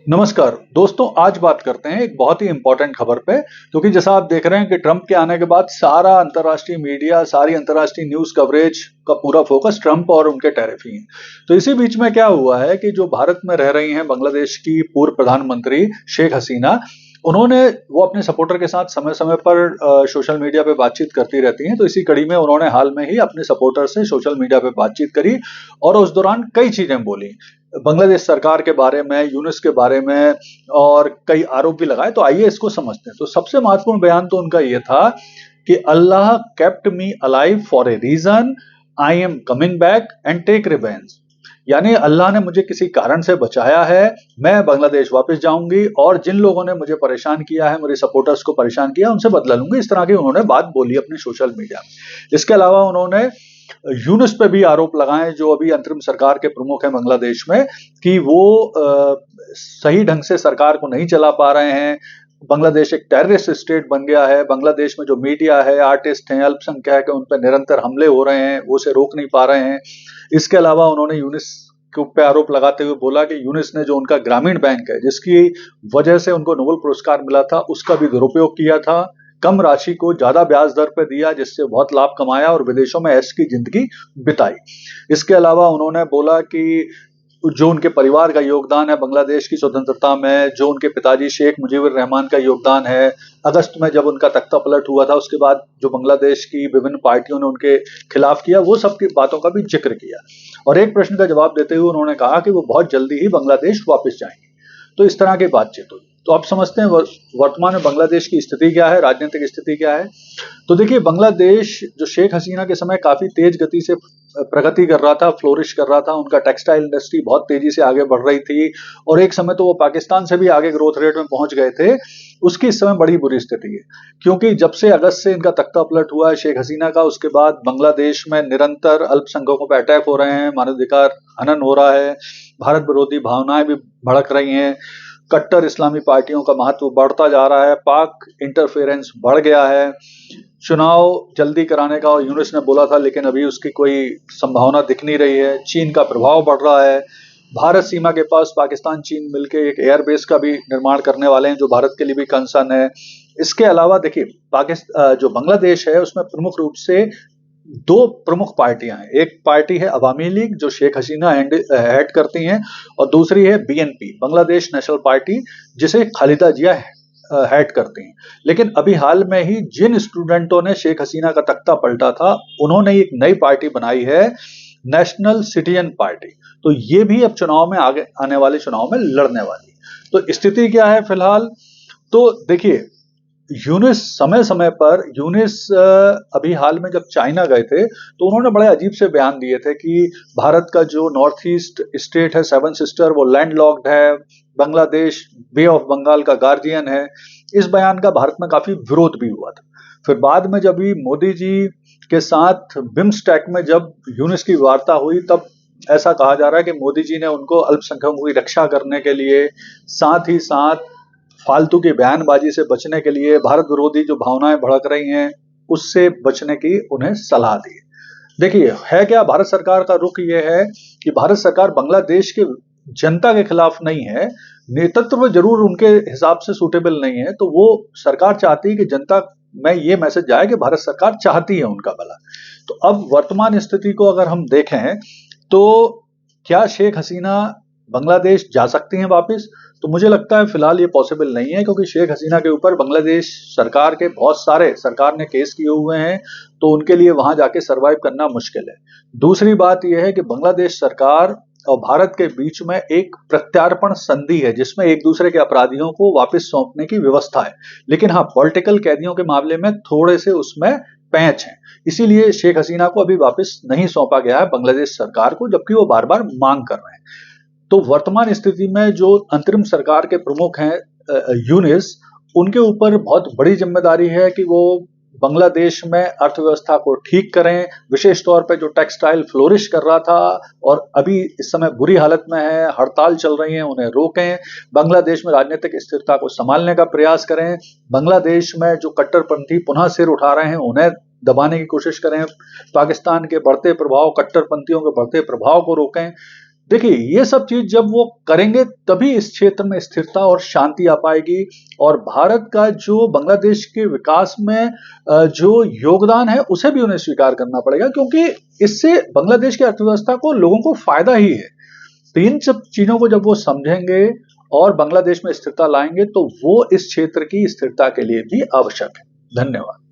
नमस्कार दोस्तों, आज बात करते हैं एक बहुत ही इंपॉर्टेंट खबर पे। क्योंकि जैसा आप देख रहे हैं कि ट्रंप के आने के बाद सारा अंतर्राष्ट्रीय मीडिया, सारी अंतर्राष्ट्रीय न्यूज़ कवरेज का पूरा फोकस ट्रंप और उनके टैरिफ ही है। तो इसी बीच में क्या हुआ है कि जो भारत में रह रही हैं बांग्लादेश की पूर्व प्रधानमंत्री शेख हसीना, उन्होंने वो अपने सपोर्टर के साथ समय-समय पर सोशल मीडिया पे बातचीत करती रहती हैं। तो इसी कड़ी में उन्होंने हाल में ही अपने सपोर्टर से सोशल मीडिया पे बातचीत करी और उस दौरान कई चीजें बोली। बांग्लादेश सरकार के बारे में, यूनुस के बारे में और कई आरोप भी लगाए। तो आइए इसको समझते हैं। तो सबसे महत्वपूर्ण बयान तो उनका ये था कि Allah kept me alive for a reason, I am coming back and take revenge. यानी अल्लाह ने मुझे किसी कारण से बचाया है, मैं बांग्लादेश वापस जाऊंगी और जिन लोगों ने मुझे परेशान किया है, मेरे सपोर्टर्स को परेशान किया, उनसे बदला लूंगी। इस तरह की उन्होंने बात बोली अपने सोशल मीडिया में। इसके अलावा उन्होंने यूनुस पे भी आरोप लगाए, जो अभी अंतरिम सरकार के प्रमुख हैं बांग्लादेश में, कि वो सही ढंग से सरकार को नहीं चला पा रहे हैं। बांग्लादेश एक टेररिस्ट स्टेट बन गया है। बांग्लादेश में जो मीडिया है, आर्टिस्ट हैं, अल्पसंख्यक है, उन पर निरंतर हमले हो रहे हैं, वो उसे रोक नहीं पा रहे हैं। इसके अलावा उन्होंने यूनुस के ऊपर आरोप लगाते हुए बोला कि यूनुस ने जो उनका ग्रामीण बैंक है, जिसकी वजह से उनको नोबेल पुरस्कार मिला था, उसका भी दुरुपयोग किया था। कम राशि को ज्यादा ब्याज दर पर दिया, जिससे बहुत लाभ कमाया और विदेशों में ऐश की जिंदगी बिताई। इसके अलावा उन्होंने बोला कि जो उनके परिवार का योगदान है बांग्लादेश की स्वतंत्रता में, जो उनके पिताजी शेख मुजीबुर रहमान का योगदान है, अगस्त में जब उनका तख्ता पलट हुआ था, उसके बाद जो बांग्लादेश की विभिन्न पार्टियों ने उनके खिलाफ किया, वो सब की बातों का भी जिक्र किया। और एक प्रश्न का जवाब देते हुए उन्होंने कहा कि वो बहुत जल्दी ही बांग्लादेश वापस जाएंगे। तो इस तरह की बातचीत हुई। तो आप समझते हैं वर्तमान में बांग्लादेश की स्थिति क्या है, राजनीतिक स्थिति क्या है। तो देखिए, बांग्लादेश जो शेख हसीना के समय काफी तेज गति से प्रगति कर रहा था, फ्लोरिश कर रहा था। उनका टेक्सटाइल इंडस्ट्री बहुत तेजी से आगे बढ़ रही थी और एक समय तो वो पाकिस्तान से भी आगे ग्रोथ रेट में पहुंच गए थे। उसकी इस समय बड़ी बुरी स्थिति है, क्योंकि जब से अगस्त से इनका तख्ता पलट हुआ है शेख हसीना का, उसके बाद बांग्लादेश में निरंतर अल्पसंख्यकों पर अटैक हो रहे हैं, मानवाधिकार हनन हो रहा है, भारत विरोधी भावनाएं भी भड़क रही हैं, कट्टर इस्लामी पार्टियों का महत्व बढ़ता जा रहा है, पाक इंटरफेरेंस बढ़ गया है, चुनाव जल्दी कराने का यूनुस ने बोला था, लेकिन अभी उसकी कोई संभावना दिख नहीं रही है। चीन का प्रभाव बढ़ रहा है। भारत सीमा के पास पाकिस्तान चीन मिलकर एक एयरबेस का भी निर्माण करने वाले हैं, जो भारत के लिए भी कंसर्न है। इसके अलावा देखिए, पाकिस्तान जो बांग्लादेश है, उसमें प्रमुख रूप से दो प्रमुख पार्टियां हैं। एक पार्टी है अवामी लीग, जो शेख हसीना हेड करती हैं, और दूसरी है बीएनपी, बांग्लादेश नेशनल पार्टी, जिसे खालिदा जिया हेड करती हैं। लेकिन अभी हाल में ही जिन स्टूडेंटों ने शेख हसीना का तख्ता पलटा था, उन्होंने एक नई पार्टी बनाई है, नेशनल सिटीजन पार्टी। तो ये भी अब चुनाव में, आगे आने वाले चुनाव में लड़ने वाली। तो स्थिति क्या है फिलहाल? तो देखिए, यूनिस समय समय पर अभी हाल में जब चाइना गए थे, तो उन्होंने बड़े अजीब से बयान दिए थे कि भारत का जो नॉर्थ ईस्ट स्टेट है, सेवन सिस्टर, वो लैंडलॉक्ड है, बांग्लादेश बे ऑफ बंगाल का गार्जियन है। इस बयान का भारत में काफी विरोध भी हुआ था। फिर बाद में जब मोदी जी के साथ बिम्स्टेक में जब यूनिस की वार्ता हुई, तब ऐसा कहा जा रहा है कि मोदी जी ने उनको अल्पसंख्यकों की रक्षा करने के लिए, साथ ही साथ फालतू की बयानबाजी से बचने के लिए, भारत विरोधी जो भावनाएं भड़क रही हैं, उससे बचने की उन्हें सलाह दी। देखिए, है क्या, भारत सरकार का रुख ये है कि भारत सरकार बांग्लादेश के जनता के खिलाफ नहीं है, नेतृत्व जरूर उनके हिसाब से सूटेबल नहीं है। तो वो सरकार चाहती है कि जनता में ये मैसेज जाए कि भारत सरकार चाहती है उनका भला। तो अब वर्तमान स्थिति को अगर हम देखें, तो क्या शेख हसीना बांग्लादेश जा सकती हैं वापस? तो मुझे लगता है फिलहाल ये पॉसिबल नहीं है, क्योंकि शेख हसीना के ऊपर बांग्लादेश सरकार के बहुत सारे सरकार ने केस किए हुए हैं, तो उनके लिए वहां जाके सरवाइव करना मुश्किल है। दूसरी बात यह है कि बांग्लादेश सरकार और भारत के बीच में एक प्रत्यार्पण संधि है, जिसमें एक दूसरे के अपराधियों को वापस सौंपने की व्यवस्था है। लेकिन हाँ, पॉलिटिकल कैदियों के मामले में थोड़े से उसमें पैंच हैं, इसीलिए शेख हसीना को अभी वापस नहीं सौंपा गया है बांग्लादेश सरकार को, जबकि वो बार बार मांग कर रहे हैं। तो वर्तमान स्थिति में जो अंतरिम सरकार के प्रमुख हैं यूनिस, उनके ऊपर बहुत बड़ी जिम्मेदारी है कि वो बांग्लादेश में अर्थव्यवस्था को ठीक करें, विशेष तौर पे जो टेक्सटाइल फ्लोरिश कर रहा था और अभी इस समय बुरी हालत में है, हड़ताल चल रही है, उन्हें रोकें। बांग्लादेश में राजनीतिक स्थिरता को संभालने का प्रयास करें। बांग्लादेश में जो कट्टरपंथी पुनः सिर उठा रहे हैं, उन्हें दबाने की कोशिश करें। पाकिस्तान के बढ़ते प्रभाव, कट्टरपंथियों के बढ़ते प्रभाव को रोकें। देखिए, ये सब चीज जब वो करेंगे तभी इस क्षेत्र में स्थिरता और शांति आ पाएगी, और भारत का जो बांग्लादेश के विकास में जो योगदान है उसे भी उन्हें स्वीकार करना पड़ेगा, क्योंकि इससे बांग्लादेश की अर्थव्यवस्था को, लोगों को फायदा ही है। तो इन सब चीजों को जब वो समझेंगे और बांग्लादेश में स्थिरता लाएंगे तो वो इस क्षेत्र की स्थिरता के लिए भी आवश्यक है। धन्यवाद।